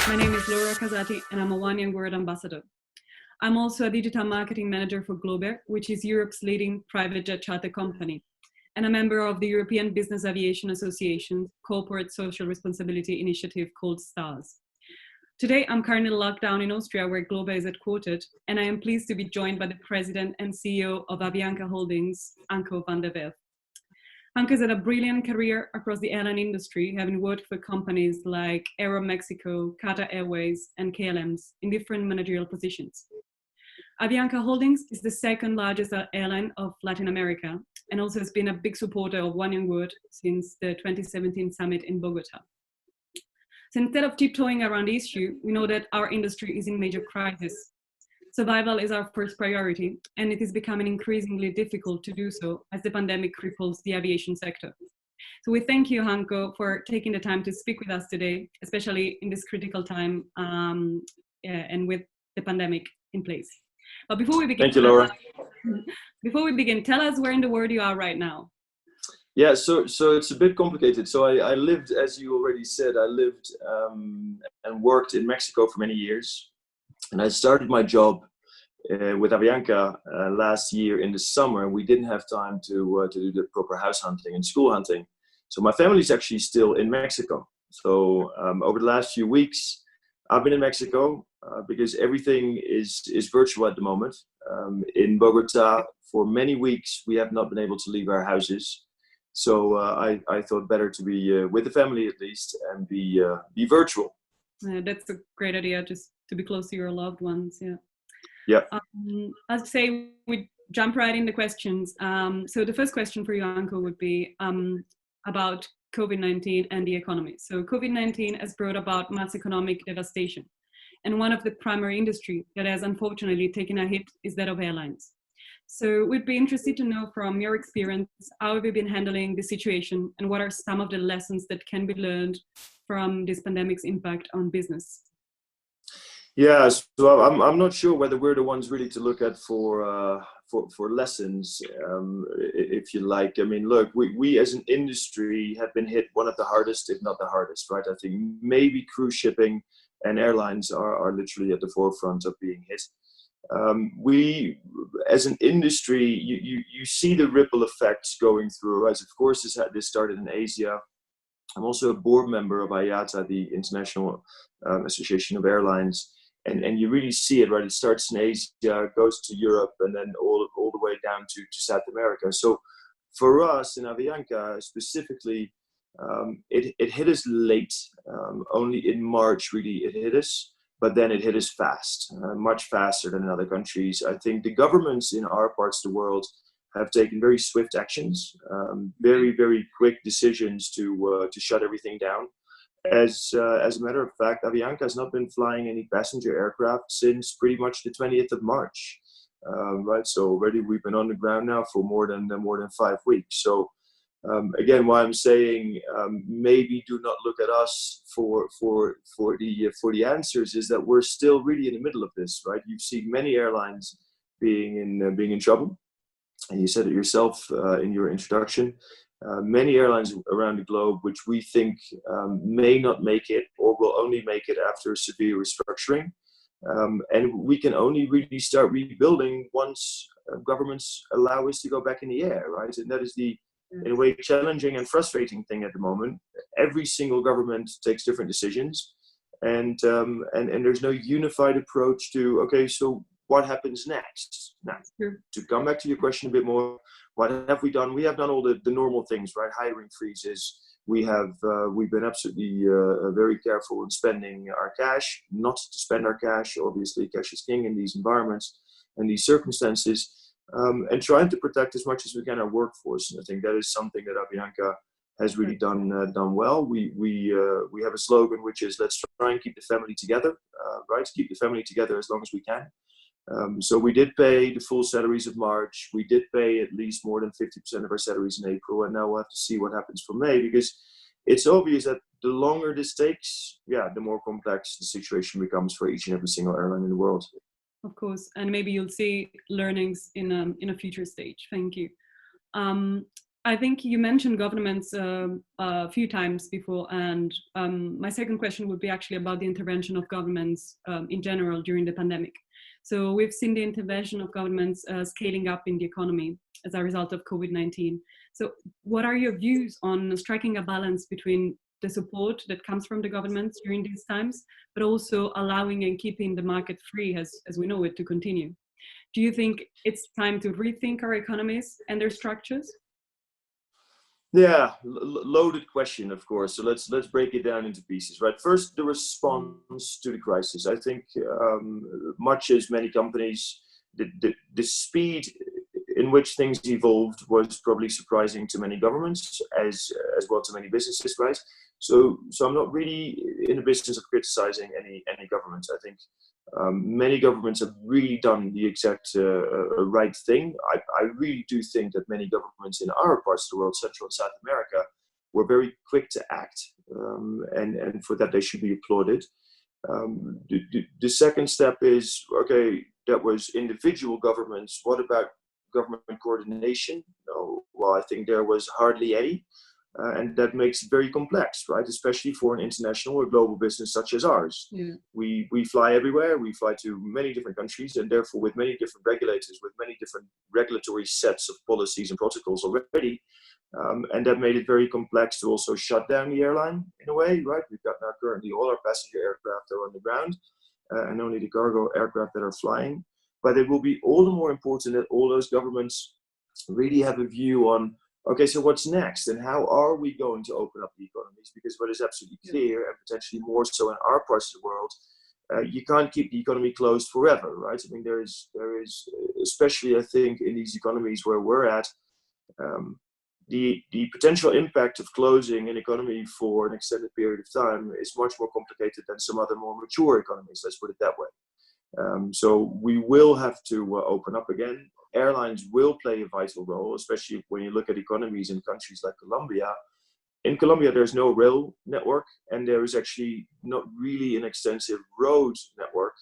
My name is Casati, and I'm a One Young World ambassador. I'm also a digital marketing manager for GlobeAir, which is Europe's leading private jet charter company, and a member of the European Business Aviation Association's Corporate Social Responsibility Initiative called STARS. Today, I'm currently locked down in Austria, where GlobeAir is headquartered, and I am pleased to be joined by the president and CEO of Avianca Holdings, Anko Van der Werff. Anko has had a brilliant career across the airline industry, having worked for companies like Aero Mexico, Qatar Airways, and KLMs in different managerial positions. Avianca Holdings is the second largest airline of Latin America, and also has been a big supporter of One Young World since the 2017 summit in Bogota. So instead of tiptoeing around the issue, we know that our industry is in major crisis. Survival is our first priority, and it is becoming increasingly difficult to do so as the pandemic cripples the aviation sector. So we thank you, Anko, for taking the time to speak with us today, especially in this critical time and with the pandemic in place. But before we begin, thank you, Laura. Before we begin, tell us where in the world you are right now. Yeah, so it's a bit complicated. So I lived, as you already said, I lived and worked in Mexico for many years. And I started my job with Avianca last year in the summer, and we didn't have time to do the proper house hunting and school hunting. So my family's actually still in Mexico. So over the last few weeks, I've been in Mexico because everything is virtual at the moment. In Bogota, for many weeks, we have not been able to leave our houses. So I thought better to be with the family at least and be virtual. That's a great idea, just to be close to your loved ones. Yeah. I'd say we jump right into questions. So the first question for you, Anko, would be about COVID-19 and the economy. So COVID-19 has brought about mass economic devastation. And one of the primary industries that has unfortunately taken a hit is that of airlines. So we'd be interested to know from your experience, how have you been handling the situation, and what are some of the lessons that can be learned from this pandemic's impact on business? Yeah, so I'm not sure whether we're the ones really to look at for lessons, if you like. I mean, look, we as an industry have been hit one of the hardest, if not the hardest, right? I think maybe cruise shipping and airlines are literally at the forefront of being hit. We, as an industry, you see the ripple effects going through. As of course, this started in Asia. I'm also a board member of IATA, the International Association of Airlines, and you really see it, right? It starts in Asia, goes to Europe, and then all the way down to South America. So for us in Avianca specifically, it hit us late. Only in March, really, it hit us. But then it hit us fast, much faster than in other countries. I think the governments in our parts of the world have taken very swift actions, very, very quick decisions to shut everything down. As a matter of fact, Avianca has not been flying any passenger aircraft since pretty much the 20th of March, right? So already we've been on the ground now for more than 5 weeks. So again, why I'm saying maybe do not look at us for the answers is that we're still really in the middle of this, right? You've seen many airlines being in trouble, and you said it yourself in your introduction. Many airlines around the globe, which we think may not make it or will only make it after severe restructuring, and we can only really start rebuilding once governments allow us to go back in the air, right? And that is in a way, challenging and frustrating thing at the moment. Every single government takes different decisions, and there's no unified approach to, okay, so what happens next? Now, to come back to your question a bit more, what have we done? We have done all the normal things, right? Hiring freezes. We've been absolutely very careful in spending our cash, not to spend our cash. Obviously, cash is king in these environments and these circumstances. And trying to protect as much as we can our workforce, and I think that is something that Avianca has really done well. We have a slogan which is let's try and keep the family together, right? Keep the family together as long as we can. So we did pay the full salaries of March. We did pay at least more than 50% of our salaries in April, and now we'll have to see what happens for May, because it's obvious that the longer this takes, the more complex the situation becomes for each and every single airline in the world. Of course, and maybe you'll see learnings in a future stage. Thank you. I think you mentioned governments a few times before, and my second question would be actually about the intervention of governments in general during the pandemic. So we've seen the intervention of governments scaling up in the economy as a result of COVID-19. So what are your views on striking a balance between the support that comes from the governments during these times, but also allowing and keeping the market free as we know it to continue? Do you think it's time to rethink our economies and their structures? Yeah, loaded question, of course. So let's break it down into pieces, right? First, the response to the crisis. I think much as many companies, the speed in which things evolved was probably surprising to many governments as well to many businesses, right? So I'm not really in the business of criticizing any governments. I think many governments have really done the exact right thing. I really do think that many governments in our parts of the world, Central and South America, were very quick to act, and for that they should be applauded. The second step is, okay, that was individual governments. What about government coordination? No, well, I think there was hardly any. And that makes it very complex, right? Especially for an international or global business such as ours. Yeah. We fly everywhere. We fly to many different countries, and therefore with many different regulators, with many different regulatory sets of policies and protocols already. And that made it very complex to also shut down the airline in a way, right? We've got now currently all our passenger aircraft are on the ground, and only the cargo aircraft that are flying. But it will be all the more important that all those governments really have a view on, okay, so what's next, and how are we going to open up the economies? Because what is absolutely clear, and potentially more so in our parts of the world, you can't keep the economy closed forever, right? I mean, there is, especially I think in these economies where we're at, the potential impact of closing an economy for an extended period of time is much more complicated than some other more mature economies. Let's put it that way. So we will have to open up again. Airlines will play a vital role, especially when you look at economies in countries like Colombia. In Colombia, there's no rail network, and there is actually not really an extensive road network,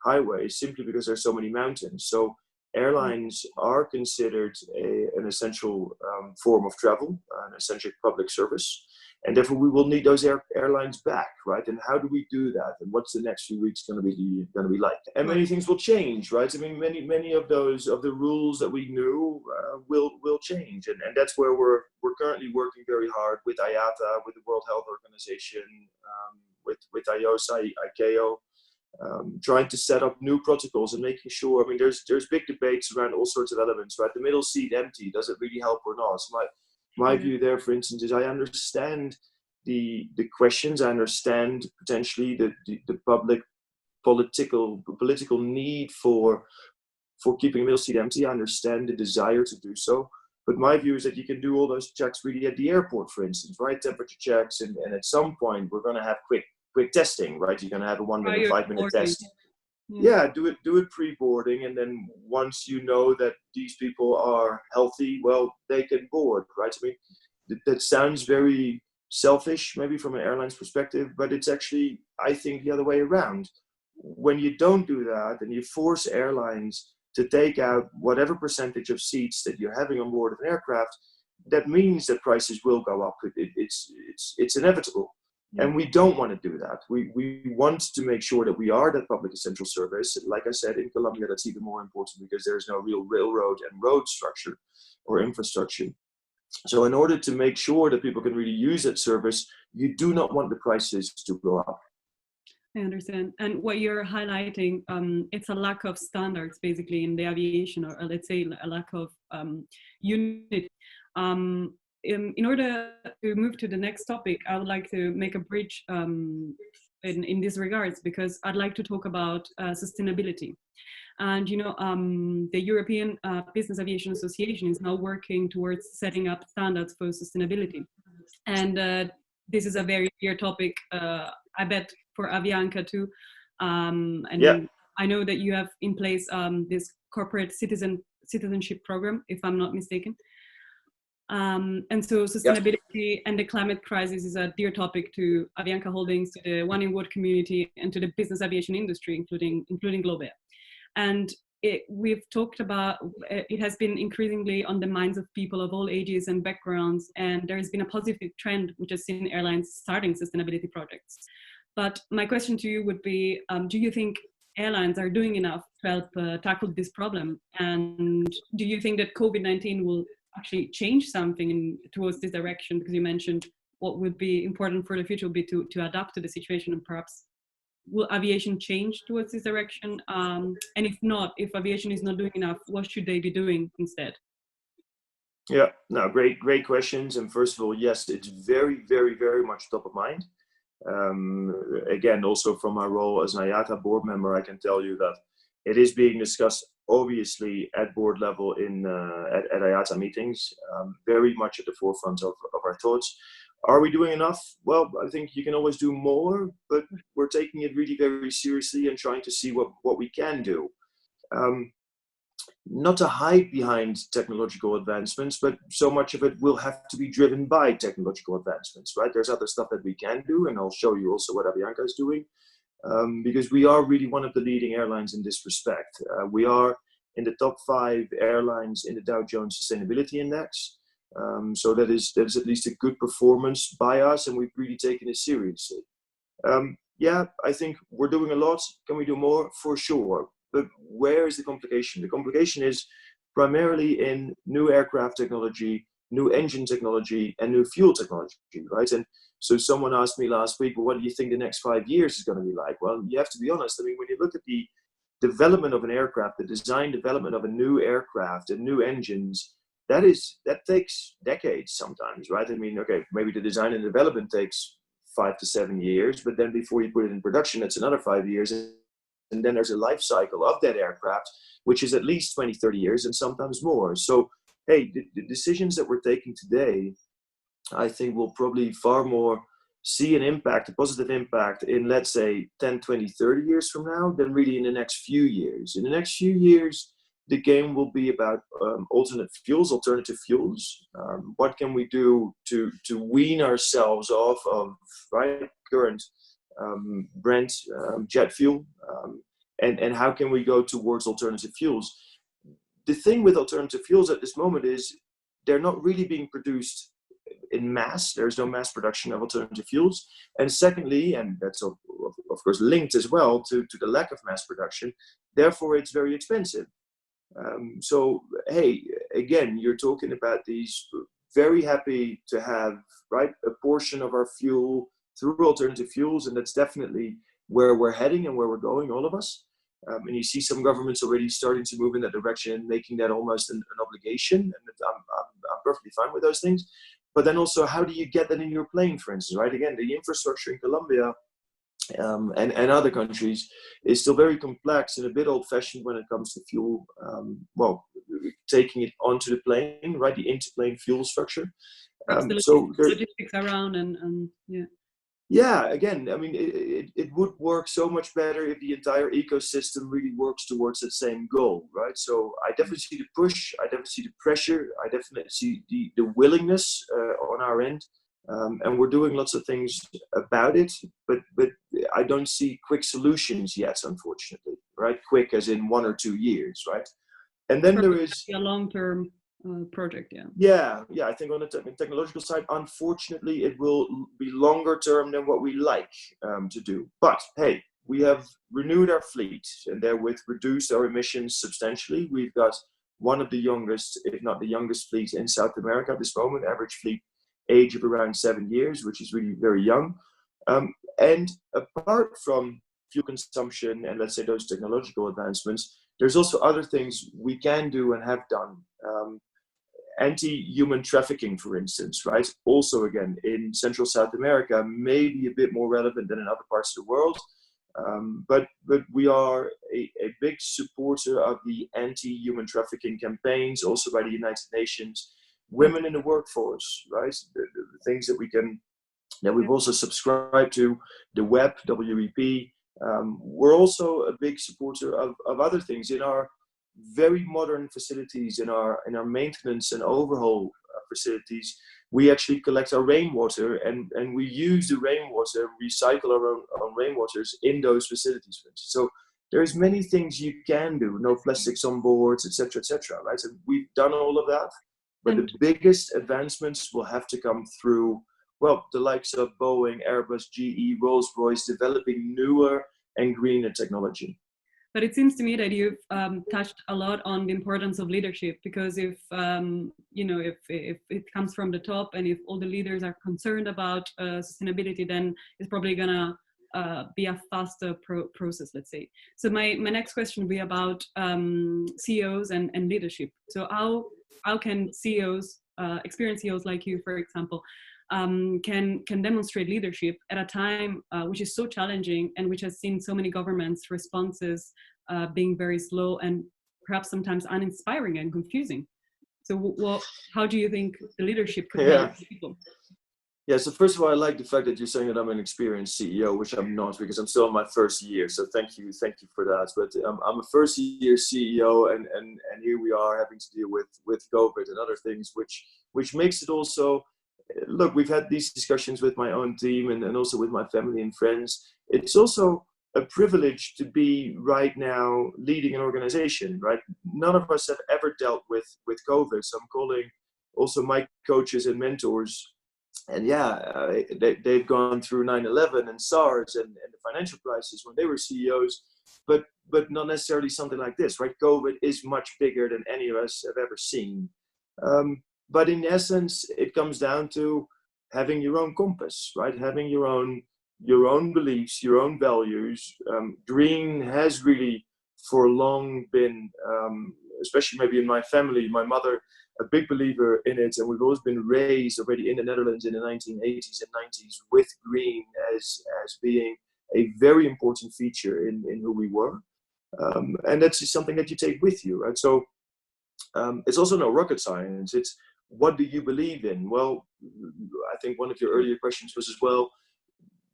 highways, simply because there's so many mountains. So airlines are considered an essential form of travel, an essential public service. And therefore, we will need those airlines back, right? And how do we do that? And what's the next few weeks going to be like? And many things will change, right? I mean, many of the rules that we knew will change, and that's where we're currently working very hard with IATA, with the World Health Organization, with IOSA, ICAO, trying to set up new protocols and making sure. I mean, there's big debates around all sorts of elements, right? The middle seat empty, does it really help or not? So my view there, for instance, is I understand the questions. I understand potentially the public political need for keeping a middle seat empty. I understand the desire to do so. But my view is that you can do all those checks really at the airport, for instance, right? Temperature checks, and at some point we're going to have quick testing, right? You're going to have a 1 minute, 5 minute test. Yeah, do it pre-boarding, and then once you know that these people are healthy, well, they can board, right? I mean, that sounds very selfish, maybe from an airline's perspective, but it's actually, I think, the other way around. When you don't do that, and you force airlines to take out whatever percentage of seats that you're having on board of an aircraft, that means that prices will go up. It's inevitable. And we don't want to do that. We want to make sure that we are that public essential service. Like I said, in Colombia, that's even more important because there's no real railroad and road structure or infrastructure. So in order to make sure that people can really use that service, you do not want the prices to go up. I understand. And what you're highlighting, it's a lack of standards, basically, in the aviation, or let's say a lack of unity. In order to move to the next topic, I would like to make a bridge in these regards, because I'd like to talk about sustainability. And the European Business Aviation Association is now working towards setting up standards for sustainability. And this is a very dear topic, I bet, for Avianca too. And yeah. I know that you have in place this corporate citizenship program, if I'm not mistaken. And so sustainability and the climate crisis is a dear topic to Avianca Holdings, to the One in World community, and to the business aviation industry, including GlobeAir. And we've talked about, it has been increasingly on the minds of people of all ages and backgrounds, and there has been a positive trend which has seen airlines starting sustainability projects. But my question to you would be, do you think airlines are doing enough to help tackle this problem? And do you think that COVID-19 will actually change something towards this direction? Because you mentioned what would be important for the future would be to adapt to the situation, and perhaps will aviation change towards this direction? And if not, if aviation is not doing enough, what should they be doing instead? Yeah, no, great questions. And first of all, yes, it's very, very, very much top of mind. Again, also from my role as an IATA board member, I can tell you that it is being discussed, obviously, at board level at IATA meetings, very much at the forefront of our thoughts. Are we doing enough? Well, I think you can always do more, but we're taking it really very seriously and trying to see what we can do. Not to hide behind technological advancements, but so much of it will have to be driven by technological advancements, right? There's other stuff that we can do, and I'll show you also what Avianca is doing, because we are really one of the leading airlines in this respect. We are in the top 5 airlines in the Dow Jones Sustainability Index. So that is at least a good performance by us, and we've really taken it seriously. Yeah, I think we're doing a lot. Can we do more? For sure. But where is the complication? The complication is primarily in new aircraft technology, new engine technology, and new fuel technology, right? And so someone asked me last week, well, what do you think the next 5 years is going to be like? Well, you have to be honest. I mean, when you look at the development of an aircraft, the design development of a new aircraft and new engines, that takes decades sometimes, right? I mean, okay, maybe the design and development takes 5 to 7 years, but then before you put it in production, it's another 5 years. And then there's a life cycle of that aircraft, which is at least 20, 30 years and sometimes more. So, hey, the decisions that we're taking today, I think will probably far more see an impact, a positive impact in, let's say, 10, 20, 30 years from now than really in the next few years. In the next few years, the game will be about alternative fuels. What can we do to wean ourselves off of current Brent jet fuel, and how can we go towards alternative fuels? The thing with alternative fuels at this moment is they're not really being produced in mass. There's no mass production of alternative fuels. And secondly, and that's of course linked as well to the lack of mass production, therefore it's very expensive. So, hey, again, you're talking about these very happy to have, right, a portion of our fuel through alternative fuels, and that's definitely where we're heading and where we're going, all of us. And you see some governments already starting to move in that direction and making that almost an obligation, and I'm perfectly fine with those things. But then also, how do you get that in your plane, for instance, right? Again, the infrastructure in Colombia and other countries is still very complex and a bit old-fashioned when it comes to fuel. Taking it onto the plane, right? The interplane fuel structure. So logistics around and yeah. Yeah, again, I mean, it would work so much better if the entire ecosystem really works towards that same goal, right? So I definitely see the push, I definitely see the pressure, I definitely see the willingness on our end, and we're doing lots of things about it, but I don't see quick solutions yet, unfortunately, right? Quick as in 1 or 2 years, right? And then there is a long-term project, yeah. I think on the technological side, unfortunately, it will be longer term than what we like to do. But hey, we have renewed our fleet and therewith reduced our emissions substantially. We've got one of the youngest, if not the youngest fleet in South America at this moment, average fleet age of around 7 years, which is really very young. And apart from fuel consumption and let's say those technological advancements, there's also other things we can do and have done. Anti-human trafficking, for instance, right? Also, again, in Central South America, maybe a bit more relevant than in other parts of the world. But we are a big supporter of the anti-human trafficking campaigns, also by the United Nations. Women in the workforce, right? The things that we've also subscribed to, the WEP, WEP. We're also a big supporter of other things in our very modern facilities, in our maintenance and overhaul facilities. We actually collect our rainwater and we use the rainwater, recycle our own rainwaters in those facilities. So there's many things you can do. No plastics on boards, etc., etc. Right? So we've done all of that, but the biggest advancements will have to come through, well, the likes of Boeing, Airbus, GE, Rolls-Royce, developing newer and greener technology. But it seems to me that you've touched a lot on the importance of leadership, because if if it comes from the top, and if all the leaders are concerned about sustainability, then it's probably gonna be a faster process, let's say. So my next question will be about CEOs and leadership. So how can CEOs, experienced CEOs like you, for example, can demonstrate leadership at a time which is so challenging, and which has seen so many governments' responses being very slow and perhaps sometimes uninspiring and confusing. So how do you think the leadership could help people? Yeah, so first of all, I like the fact that you're saying that I'm an experienced CEO, which I'm not, because I'm still in my first year. So thank you for that. But I'm a first year CEO, and here we are having to deal with COVID and other things, which makes it also, look, we've had these discussions with my own team and also with my family and friends. It's also a privilege to be right now leading an organization, right? None of us have ever dealt with COVID. So I'm calling also my coaches and mentors. And they've gone through 9/11 and SARS and the financial crisis when they were CEOs, but not necessarily something like this, right? COVID is much bigger than any of us have ever seen. But in essence, it comes down to having your own compass, right? Having your own beliefs, your own values. Green has really for long been, especially maybe in my family, my mother, a big believer in it, and we've always been raised already in the Netherlands in the 1980s and 90s with green as being a very important feature in who we were. And that's just something that you take with you, right? So it's also no rocket science. It's, what do you believe in? Well, I think one of your earlier questions was as well,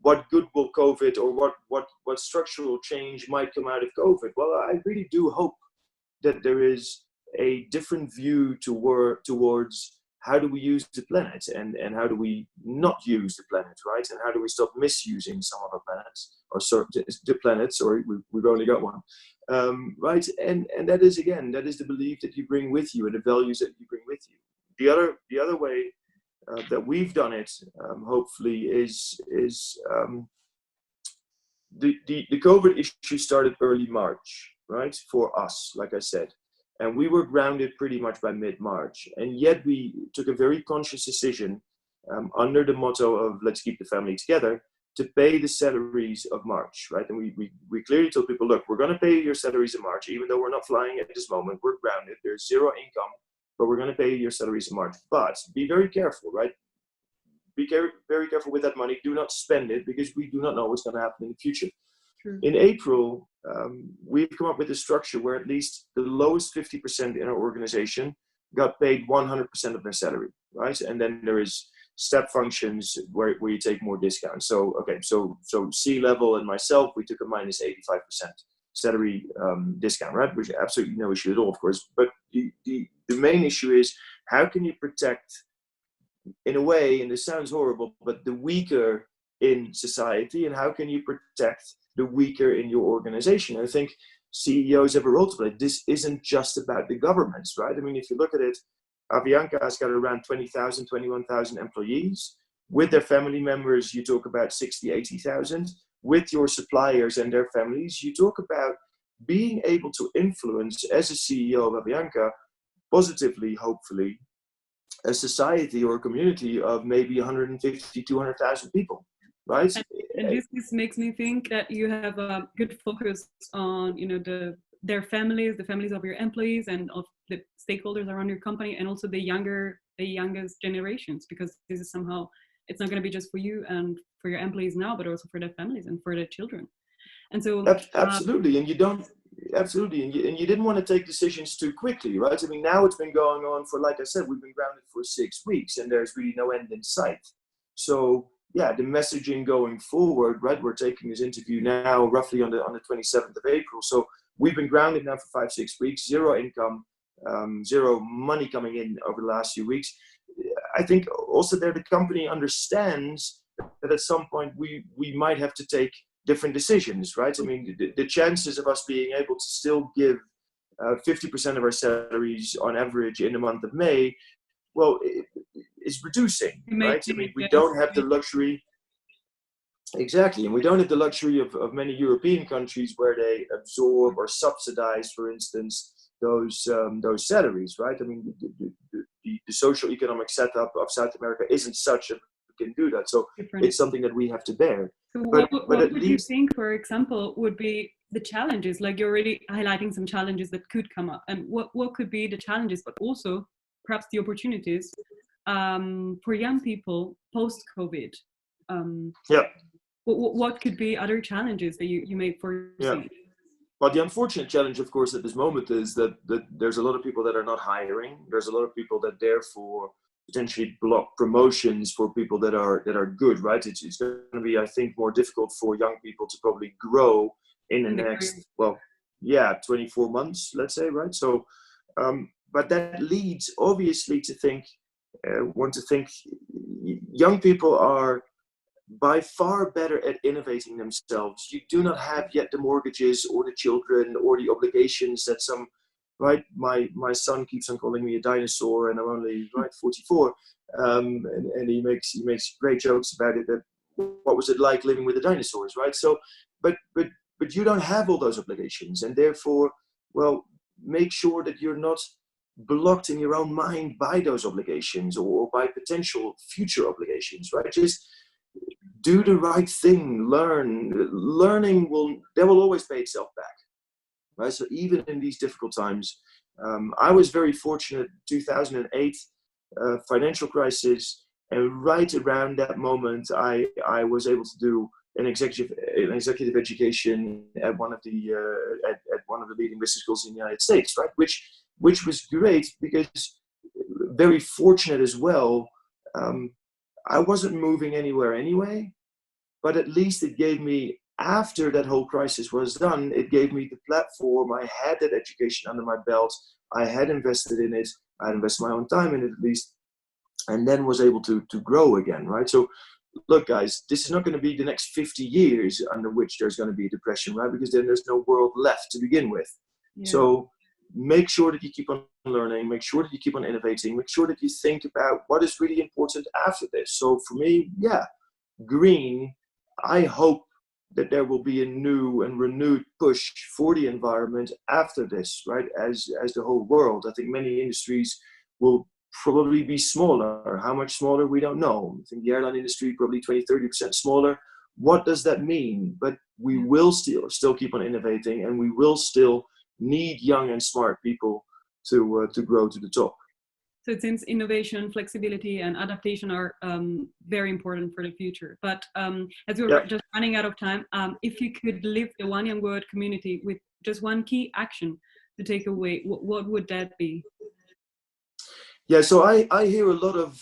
what good will COVID, or what structural change might come out of COVID? Well, I really do hope that there is a different view towards how do we use the planet, and how do we not use the planet, right? And how do we stop misusing some of our planets, or the planets, or we've only got one, right? And that is, again, that is the belief that you bring with you and the values that you bring with you. The other way that we've done it, hopefully, is the COVID issue started early March, right? For us, like I said. And we were grounded pretty much by mid-March. And yet we took a very conscious decision under the motto of let's keep the family together, to pay the salaries of March, right? And we clearly told people, look, we're going to pay your salaries in March, even though we're not flying at this moment, we're grounded, there's zero income, but we're going to pay your salaries in March. But be very careful, right? Be very careful with that money. Do not spend it, because we do not know what's going to happen in the future. In April, we've come up with a structure where at least the lowest 50% in our organization got paid 100% of their salary, right? And then there is step functions where you take more discounts. So, okay, so C-level and myself, we took a minus 85% salary discount, right? Which absolutely no issue at all, of course. But the main issue is, how can you protect, in a way, and this sounds horrible, but the weaker in society, and how can you protect the weaker in your organization? I think CEOs have a role to play. This isn't just about the governments, right? I mean, if you look at it, Avianca has got around 20,000, 21,000 employees. With their family members, you talk about 60, 80,000. With your suppliers and their families, you talk about being able to influence, as a CEO of Avianca, positively, hopefully, a society or a community of maybe 150, 200,000 people, right? And this makes me think that you have a good focus on, their families, the families of your employees and of the stakeholders around your company, and also the youngest generations, because this is somehow, it's not going to be just for you and for your employees now, but also for their families and for their children. And so absolutely, and you don't. Absolutely, and you didn't want to take decisions too quickly, right? I mean, now it's been going on for, like I said, we've been grounded for 6 weeks, and there's really no end in sight. So, yeah, the messaging going forward, right? We're taking this interview now, roughly on the 27th of April. So we've been grounded now for 5-6 weeks, zero income, zero money coming in over the last few weeks. I think also there the company understands that at some point we might have to take different decisions, right? I mean, the chances of us being able to still give 50% of our salaries on average in the month of May, well, it's reducing, right? I mean, we don't have the luxury. Exactly, and we don't have the luxury of many European countries where they absorb or subsidize, for instance, those salaries, right? I mean, the social economic setup of South America isn't such that we can do that. So it's something that we have to bear. So but what at would least, you think, for example, would be the challenges? Like, you're already highlighting some challenges that could come up, and what could be the challenges, but also perhaps the opportunities for young people post-COVID? Yeah. What could be other challenges that you may foresee? Yeah. But the unfortunate challenge, of course, at this moment is that there's a lot of people that are not hiring. There's a lot of people that therefore potentially block promotions for people that are good, right? It's going to be, I think, more difficult for young people to probably grow in the next, 24 months, let's say, right? So, but that leads obviously to think, young people are by far better at innovating themselves. You do not have yet the mortgages or the children or the obligations that some, right? My son keeps on calling me a dinosaur, and I'm only 44, and he makes great jokes about it. That what was it like living with the dinosaurs, right? So, but you don't have all those obligations, and therefore, well, make sure that you're not blocked in your own mind by those obligations or by potential future obligations, right? Just do the right thing, learning will always pay itself back, right? So even in these difficult times, I was very fortunate. 2008 financial crisis, and right around that moment, I was able to do an executive education at one of the at one of the leading business schools in the United States, right? Which was great, because very fortunate as well. I wasn't moving anywhere anyway, but at least it gave me, after that whole crisis was done, it gave me the platform. I had that education under my belt. I had invested in it. I had invested my own time in it, at least, and then was able to grow again, right? So look, guys, this is not going to be the next 50 years under which there's going to be a depression, right? Because then there's no world left to begin with. Yeah. So make sure that you keep on learning, make sure that you keep on innovating, make sure that you think about what is really important after this. So for me, green, I hope that there will be a new and renewed push for the environment after this, right? As the whole world, I think many industries will probably be smaller. How much smaller, we don't know. I think the airline industry probably 20-30% smaller. What does that mean? But we will still keep on innovating, and we will still need young and smart people to grow to the top. So it seems innovation, flexibility, and adaptation are very important for the future. But as we're just running out of time, if you could leave the One Young World community with just one key action to take away, what would that be? Yeah, so I hear a lot of,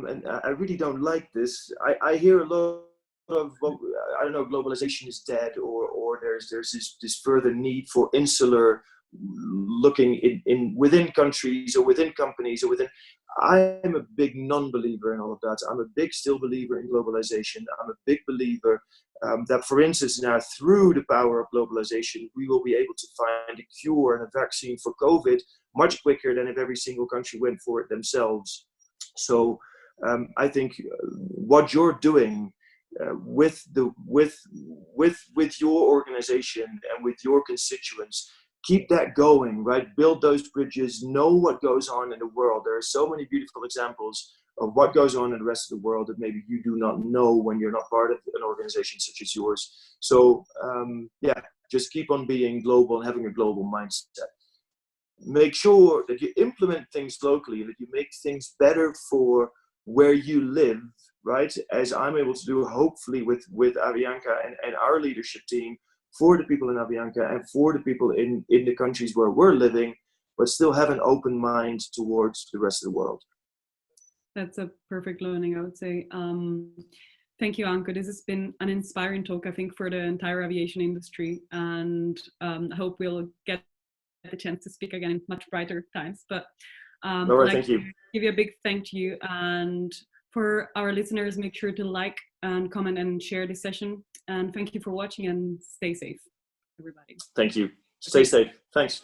and I really don't like this, I hear a lot of, well, I don't know, globalization is dead, or there's this further need for insular looking in within countries or within companies or within. I'm a big non-believer in all of that. I'm a big still believer in globalization. I'm a big believer that, for instance, now through the power of globalization, we will be able to find a cure and a vaccine for COVID much quicker than if every single country went for it themselves. So I think what you're doing with your organization and with your constituents, keep that going, right? Build those bridges, know what goes on in the world. There are so many beautiful examples of what goes on in the rest of the world that maybe you do not know when you're not part of an organization such as yours. So just keep on being global and having a global mindset. Make sure that you implement things locally, that you make things better for where you live, right? As I'm able to do, hopefully, with Avianca and our leadership team, for the people in Avianca and for the people in the countries where we're living, but still have an open mind towards the rest of the world. That's a perfect learning, I would say. Thank you, Anko. This has been an inspiring talk, I think, for the entire aviation industry, and I hope we'll get the chance to speak again in much brighter times. But no, thank you. Give you a big thank you, and For our listeners, make sure to like and comment and share this session. And thank you for watching, and stay safe, everybody. Thank you. Stay safe. Thanks.